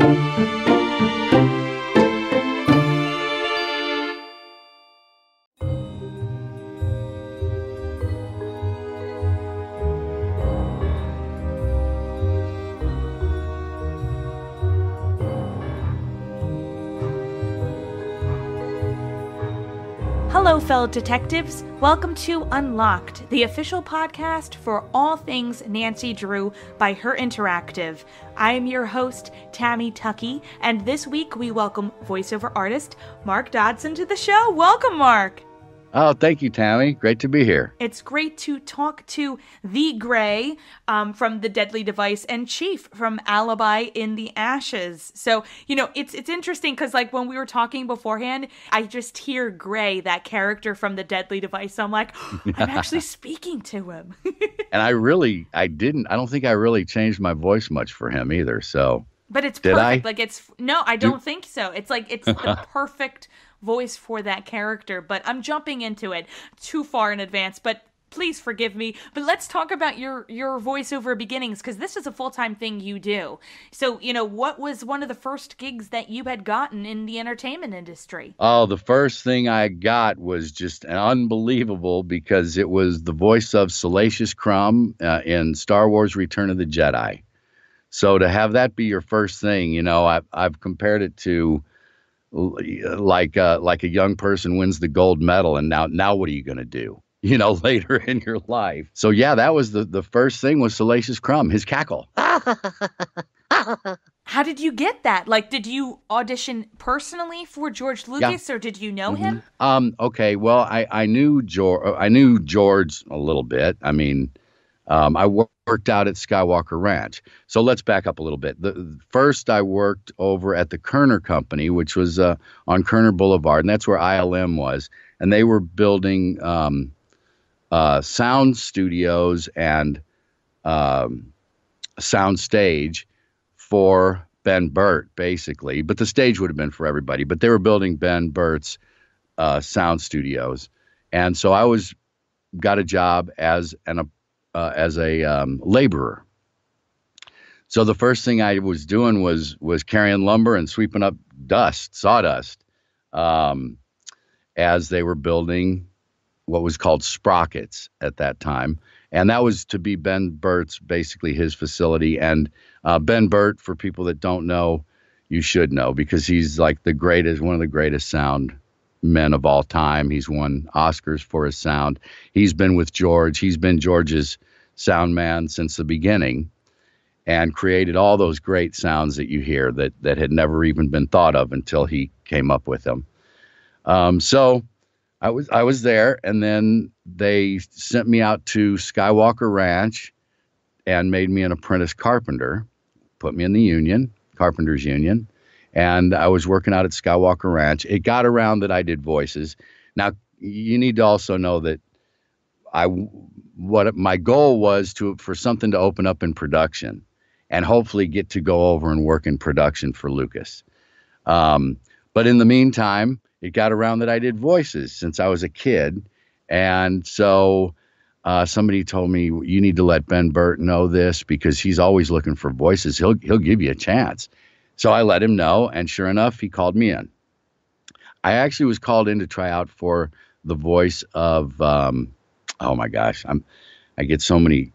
Hello, fellow detectives. Welcome to Unlocked, the official podcast for all things Nancy Drew by Her Interactive. I am your host, Tammy Tuckey, and this week we welcome voiceover artist Mark Dodson to the show. Welcome, Mark. Oh, thank you, Tammy. Great to be here. It's great to talk to the Gray from The Deadly Device and Chief from Alibi in the Ashes. So, it's interesting because, when we were talking beforehand, I just hear Gray, that character from The Deadly Device. So I'm like, I'm actually speaking to him. And I don't think I really changed my voice much for him either. So, but it's did perfect. No, I don't think so. It's the perfect voice for that character, but I'm jumping into it too far in advance, but please forgive me. But let's talk about your voiceover beginnings, because this is a full-time thing you do. So, what was one of the first gigs that you had gotten in the entertainment industry? Oh, the first thing I got was just unbelievable, because it was the voice of Salacious Crumb in Star Wars Return of the Jedi. So to have that be your first thing, I've compared it to like a young person wins the gold medal, and now what are you going to do, later in your life? So yeah, that was the first thing, was Salacious Crumb, his cackle. How did you get that? Did you audition personally for George Lucas, or did you know him? Okay, well, I knew George a little bit. I mean, I worked out at Skywalker Ranch. So let's back up a little bit. First, I worked over at the Kerner Company, which was on Kerner Boulevard, and that's where ILM was. And they were building sound studios and sound stage for Ben Burt, basically. But the stage would have been for everybody. But they were building Ben Burt's sound studios. And so I got a job as a laborer. So the first thing I was doing was carrying lumber and sweeping up sawdust, as they were building what was called sprockets at that time. And that was to be Ben Burt's, basically his facility. And Ben Burt, for people that don't know, you should know, because he's like one of the greatest sound men of all time. He's won Oscars for his sound. He's been with George. He's been George's sound man since the beginning, and created all those great sounds that you hear that had never even been thought of until he came up with them. So I was there, and then they sent me out to Skywalker Ranch and made me an apprentice carpenter, put me in the carpenters union. And I was working out at Skywalker Ranch. It got around that I did voices. Now, you need to also know that what my goal was for something to open up in production, and hopefully get to go over and work in production for Lucas. But in the meantime, it got around that I did voices since I was a kid. And so somebody told me, you need to let Ben Burt know this, because he's always looking for voices. He'll give you a chance. So I let him know, and sure enough, he called me in. I actually was called in to try out for the voice of, oh my gosh, I get so many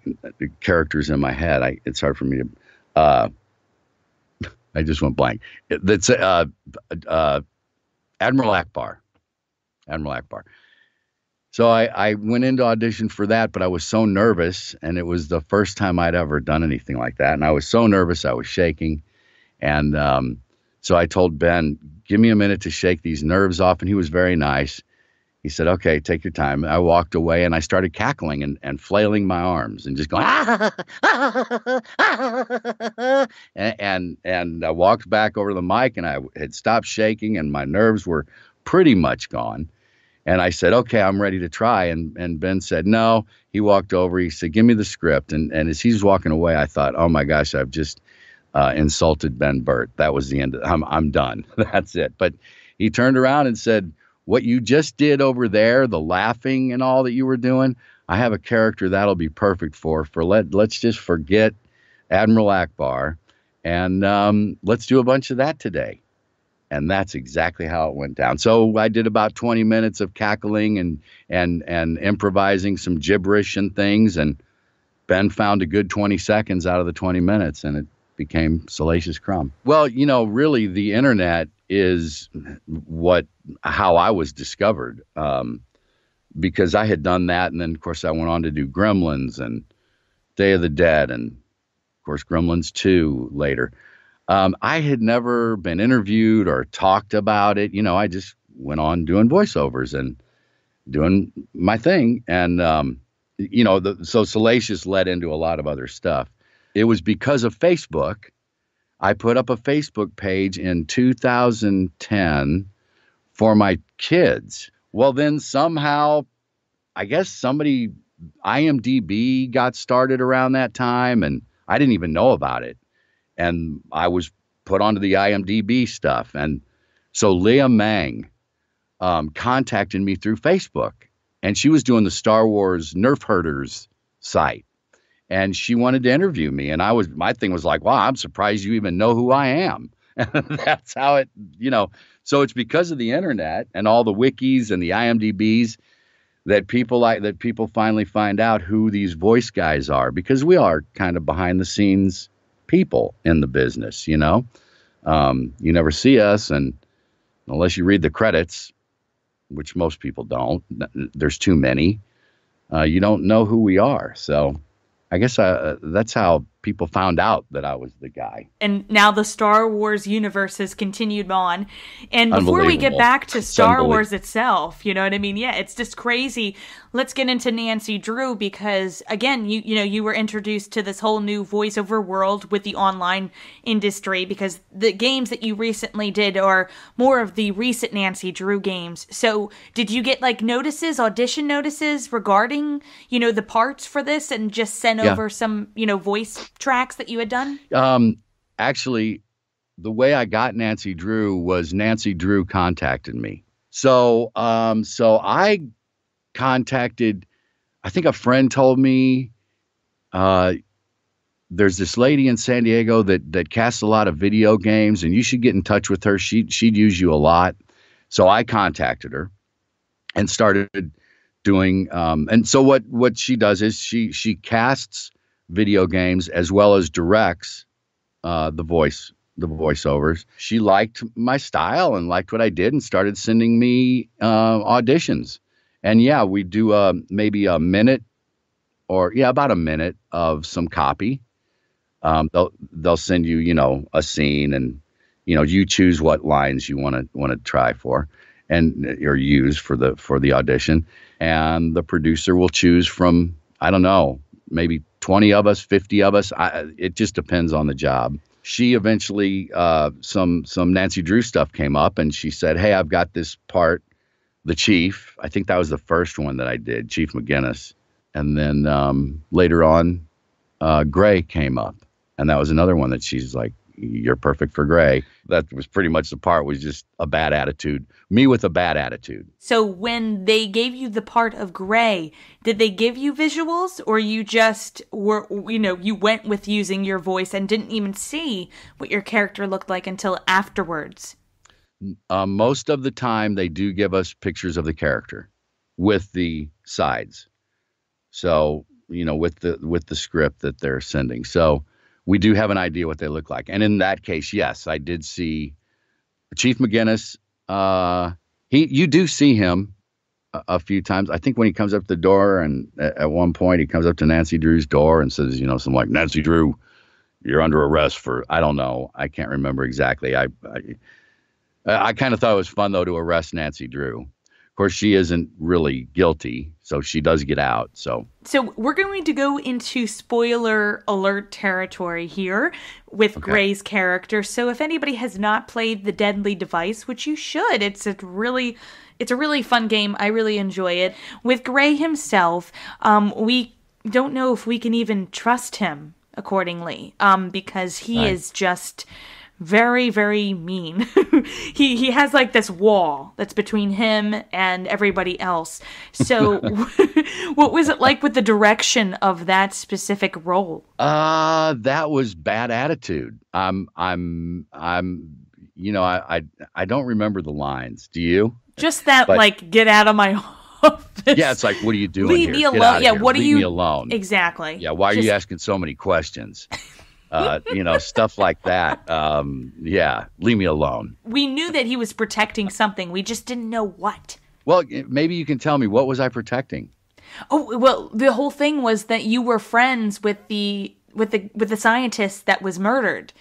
characters in my head. It's hard for me to, I just went blank. That's Admiral Akbar. So I went into audition for that, but I was so nervous, and it was the first time I'd ever done anything like that. And I was so nervous, I was shaking. And so I told Ben, give me a minute to shake these nerves off. And he was very nice. He said, okay, take your time. I walked away, and I started cackling and flailing my arms and just going, and I walked back over the mic, and I had stopped shaking, and my nerves were pretty much gone. And I said, okay, I'm ready to try. And Ben said, no. He walked over. He said, give me the script. And as he was walking away, I thought, oh, my gosh, I've just insulted Ben Burt. That was the end. I'm done. That's it. But he turned around and said, what you just did over there, the laughing and all that you were doing, I have a character that'll be perfect for let's just forget Admiral Akbar, and let's do a bunch of that today. And that's exactly how it went down. So I did about 20 minutes of cackling and improvising some gibberish and things, and Ben found a good 20 seconds out of the 20 minutes, and it became Salacious Crumb. Well, really the internet is how I was discovered, because I had done that, and then of course I went on to do Gremlins and Day of the Dead, and of course Gremlins 2 later. I had never been interviewed or talked about it. I just went on doing voiceovers and doing my thing. And, so Salacious led into a lot of other stuff. It was because of Facebook. I put up a Facebook page in 2010 for my kids. Well, then somehow, I guess IMDb got started around that time, and I didn't even know about it. And I was put onto the IMDb stuff. And so Leah Mang contacted me through Facebook, and she was doing the Star Wars Nerf Herders site. And she wanted to interview me. And my thing was like, wow, I'm surprised you even know who I am. And that's how it, so it's because of the internet and all the wikis and the IMDb's that people finally find out who these voice guys are, because we are kind of behind the scenes people in the business. You never see us, and unless you read the credits, which most people don't, there's too many, you don't know who we are. So I guess that's how people found out that I was the guy. And now the Star Wars universe has continued on. And before we get back to Star Wars itself, you know what I mean? Yeah, it's just crazy. Let's get into Nancy Drew, because again, you were introduced to this whole new voiceover world with the online industry, because the games that you recently did are more of the recent Nancy Drew games. So did you get audition notices regarding, the parts for this, and just send over some, voice tracks that you had done? Actually, the way I got Nancy Drew was Nancy Drew contacted me. So I contacted, I think a friend told me, there's this lady in San Diego that casts a lot of video games, and you should get in touch with her. She'd use you a lot. So I contacted her and started doing, and so what she does is she casts video games as well as directs the voiceovers. She liked my style and liked what I did, and started sending me auditions. And yeah, we do maybe a minute, about a minute of some copy. They'll send you, a scene, and you choose what lines you want to try for, or use for the audition, and the producer will choose from, I don't know, maybe 20 of us, 50 of us. It just depends on the job. She eventually, some Nancy Drew stuff came up, and she said, hey, I've got this part, the Chief. I think that was the first one that I did, Chief McGinnis. And then later on, Gray came up, and that was another one that she's like, you're perfect for Gray. That was pretty much the part, was just a bad attitude. Me with a bad attitude. So when they gave you the part of Gray, did they give you visuals, or you just were, you went with using your voice and didn't even see what your character looked like until afterwards? Most of the time they do give us pictures of the character with the sides. So, with the script that they're sending. So we do have an idea what they look like. And in that case, yes, I did see Chief McGinnis. You do see him a few times. I think when he comes up the door, and at one point he comes up to Nancy Drew's door and says, something like, Nancy Drew, you're under arrest for, I don't know. I can't remember exactly. I kind of thought it was fun, though, to arrest Nancy Drew. Of course, she isn't really guilty, so she does get out. So we're going to go into spoiler alert territory here with Gray's character. So if anybody has not played The Deadly Device, which you should, it's a really fun game. I really enjoy it. With Gray himself, we don't know if we can even trust him accordingly, because he is just very, very mean. He has like this wall that's between him and everybody else. So what was it like with the direction of that specific role? That was bad attitude. I don't remember the lines. Do you? Just that, But like, get out of my office. yeah, it's like, what are you doing Leave here? me Get alone. out of Yeah, here. what are Leave you? me alone. Exactly. Yeah, why are Just- you asking so many questions? Stuff like that. Yeah, leave me alone. We knew that he was protecting something. We just didn't know what. Well, maybe you can tell me, what was I protecting? Oh, well, the whole thing was that you were friends with the scientist that was murdered.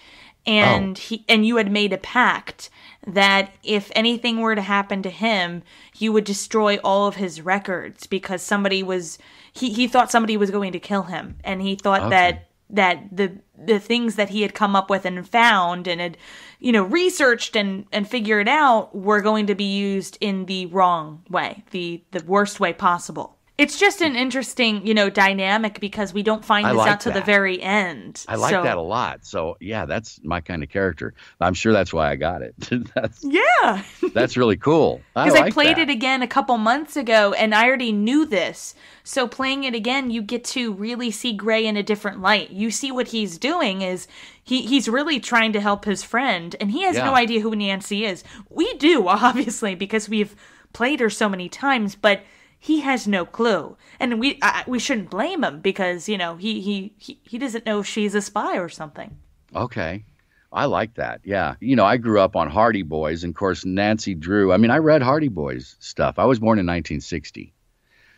And you had made a pact that if anything were to happen to him, you would destroy all of his records because he thought somebody was going to kill him, and he thought that the things that he had come up with and found and had researched and figured out were going to be used in the wrong way, the worst way possible. It's just an interesting, dynamic because we don't find this out to the very end. I like that a lot. So yeah, that's my kind of character. I'm sure that's why I got it. Yeah. That's really cool. Because I like played that. it again a couple months ago and I already knew this. So playing it again, you get to really see Gray in a different light. You see what he's doing is he's really trying to help his friend, and he has no idea who Nancy is. We do, obviously, because we've played her so many times, but he has no clue, and we shouldn't blame him because he doesn't know if she's a spy or something. Okay, I like that. Yeah, I grew up on Hardy Boys, and of course Nancy Drew. I mean, I read Hardy Boys stuff. I was born in 1960,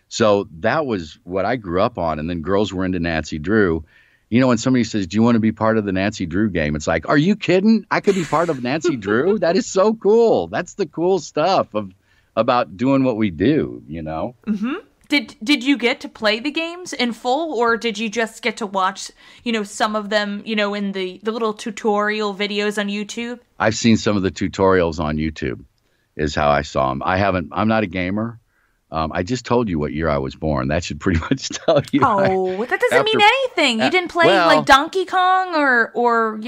so that was what I grew up on. And then girls were into Nancy Drew. When somebody says, "Do you want to be part of the Nancy Drew game?" It's like, are you kidding? I could be part of Nancy Drew? That is so cool. That's the cool stuff about doing what we do, Mm-hmm. Did you get to play the games in full, or did you just get to watch, some of them, in the little tutorial videos on YouTube? I've seen some of the tutorials on YouTube is how I saw them. I'm not a gamer. I just told you what year I was born. That should pretty much tell you. Oh, that doesn't mean anything. You didn't play like Donkey Kong or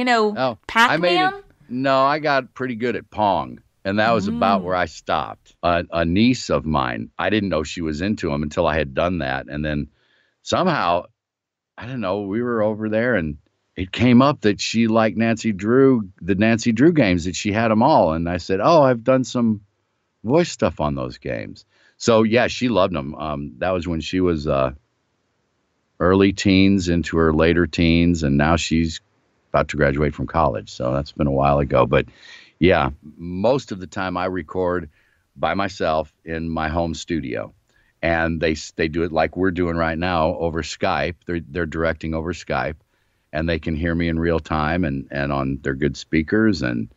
Pac-Man? No, I got pretty good at Pong. And that was about where I stopped. A niece of mine, I didn't know she was into them until I had done that. And then somehow, I don't know, we were over there and it came up that she liked Nancy Drew, the Nancy Drew games, that she had them all. And I said, oh, I've done some voice stuff on those games. So, yeah, she loved them. That was when she was early teens into her later teens. And now she's about to graduate from college. So that's been a while ago. But yeah, most of the time I record by myself in my home studio, and they do it like we're doing right now over Skype. They're directing over Skype, and they can hear me in real time and on their good speakers and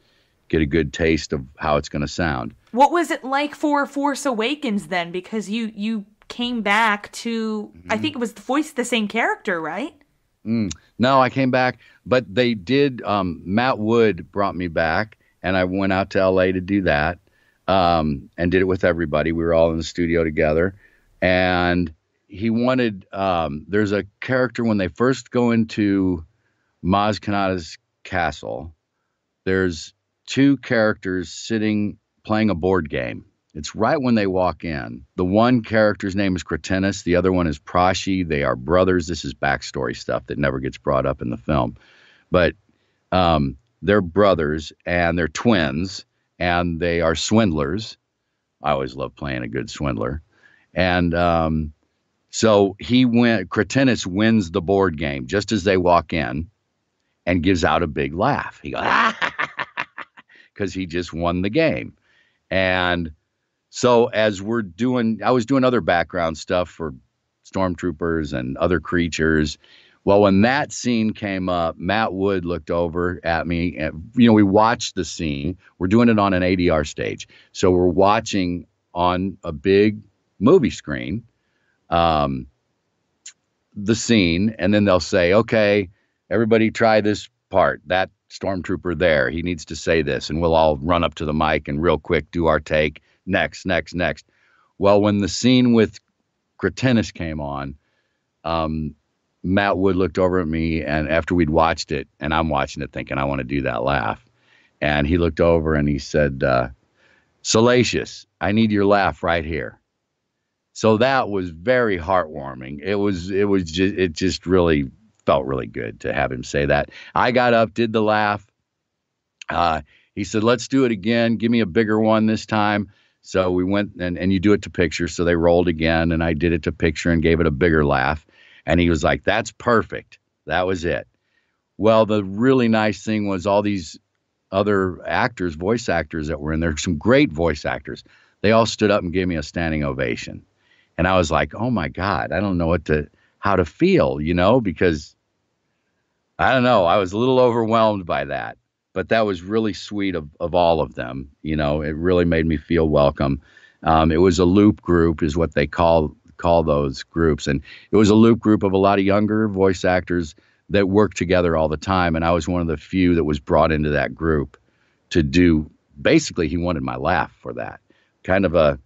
get a good taste of how it's going to sound. What was it like for Force Awakens then? Because you came back to, I think it was voice the same character, right? No, I came back, but they did. Matt Wood brought me back. And I went out to LA to do that, and did it with everybody. We were all in the studio together, and he wanted. There's a character when they first go into Maz Kanata's castle. There's two characters sitting playing a board game. It's right when they walk in. The one character's name is Kretinus. The other one is Prashi. They are brothers. This is backstory stuff that never gets brought up in the film, but. They're brothers and they're twins and they are swindlers. I always love playing a good swindler. And so Kretinus wins the board game just as they walk in and gives out a big laugh. He goes, because he just won the game. And so as I was doing other background stuff for stormtroopers and other creatures. Well, when that scene came up, Matt Wood looked over at me and, we watched the scene. We're doing it on an ADR stage. So we're watching on a big movie screen, the scene. And then they'll say, okay, everybody try this part. That stormtrooper there, he needs to say this. And we'll all run up to the mic and real quick do our take. Next. Well, when the scene with Kretinus came on, Matt Wood looked over at me, and after we'd watched it, and I'm watching it thinking I want to do that laugh. And he looked over and he said, Salacious, I need your laugh right here. So that was very heartwarming. It just really felt really good to have him say that. I got up, did the laugh. He said, let's do it again. Give me a bigger one this time. So we went and you do it to picture. So they rolled again and I did it to picture and gave it a bigger laugh. And he was like, that's perfect. That was it. Well, the really nice thing was all these other actors, voice actors that were in there, some great voice actors. They all stood up and gave me a standing ovation. And I was like, oh my God, I don't know how to feel, because I don't know. I was a little overwhelmed by that, but that was really sweet of all of them. It really made me feel welcome. It was a loop group is what they call those groups. And it was a loop group of a lot of younger voice actors that worked together all the time. And I was one of the few that was brought into that group to do, basically he wanted my laugh for that, kind of a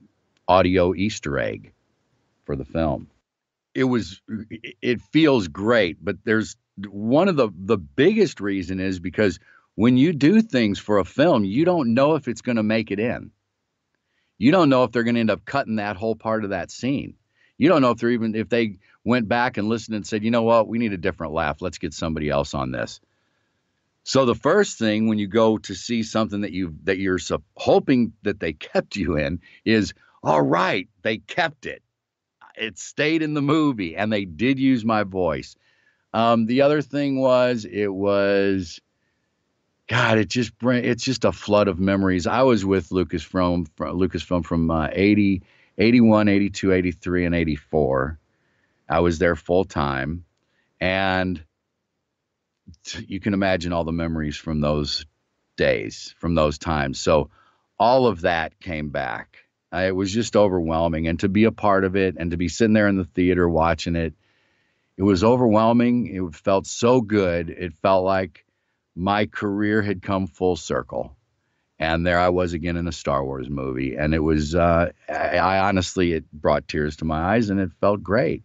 audio Easter egg for the film. It feels great, but there's one of the biggest reason is because when you do things for a film, you don't know if it's going to make it in. You don't know if they're going to end up cutting that whole part of that scene. You don't know if they went back and listened and said, you know what, we need a different laugh. Let's get somebody else on this. So the first thing when you go to see something that you're hoping that they kept you in is, all right, they kept it. It stayed in the movie and they did use my voice. The other thing was, God, it's just a flood of memories. I was with Lucasfilm from 80, 81, 82, 83, and 84. I was there full time. And you can imagine all the memories from those days, from those times. So all of that came back. It was just overwhelming. And to be a part of it and to be sitting there in the theater watching it, it was overwhelming. It felt so good. It felt like my career had come full circle. And there I was again in a Star Wars movie. And it was, I honestly, it brought tears to my eyes and it felt great.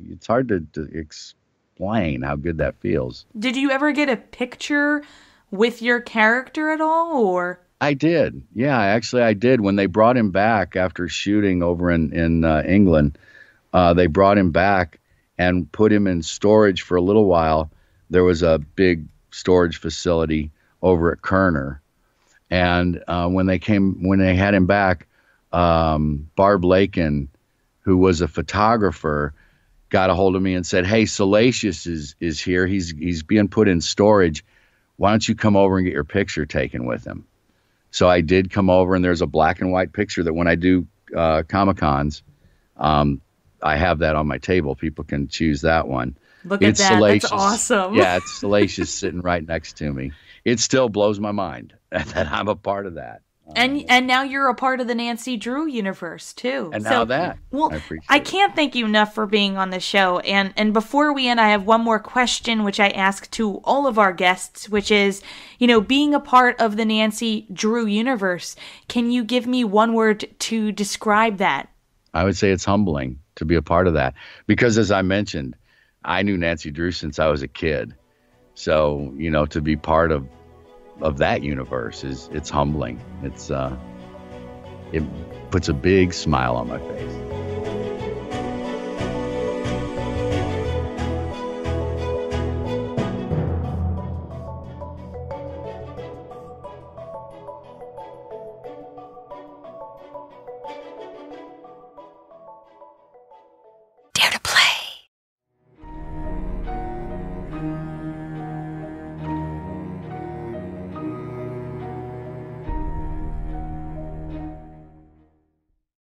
It's hard to explain how good that feels. Did you ever get a picture with your character at all, or? I did. Yeah, actually I did. When they brought him back after shooting over in England, they brought him back and put him in storage for a little while. There was a big storage facility over at Kerner. And when they had him back, Barb Lakin, who was a photographer, got a hold of me and said, hey, Salacious is here. He's being put in storage. Why don't you come over and get your picture taken with him? So I did come over, and there's a black and white picture that when I do Comic-Cons, I have that on my table. People can choose that one. Look at that. Salacious. That's awesome. Yeah, it's Salacious sitting right next to me. It still blows my mind that I'm a part of that. And now you're a part of the Nancy Drew universe too. And now that. Well, I can't thank you enough for being on the show. And before we end, I have one more question, which I ask to all of our guests, which is, being a part of the Nancy Drew universe, can you give me one word to describe that? I would say it's humbling to be a part of that. Because as I mentioned, I knew Nancy Drew since I was a kid. So, to be part of that universe it's humbling. It puts a big smile on my face.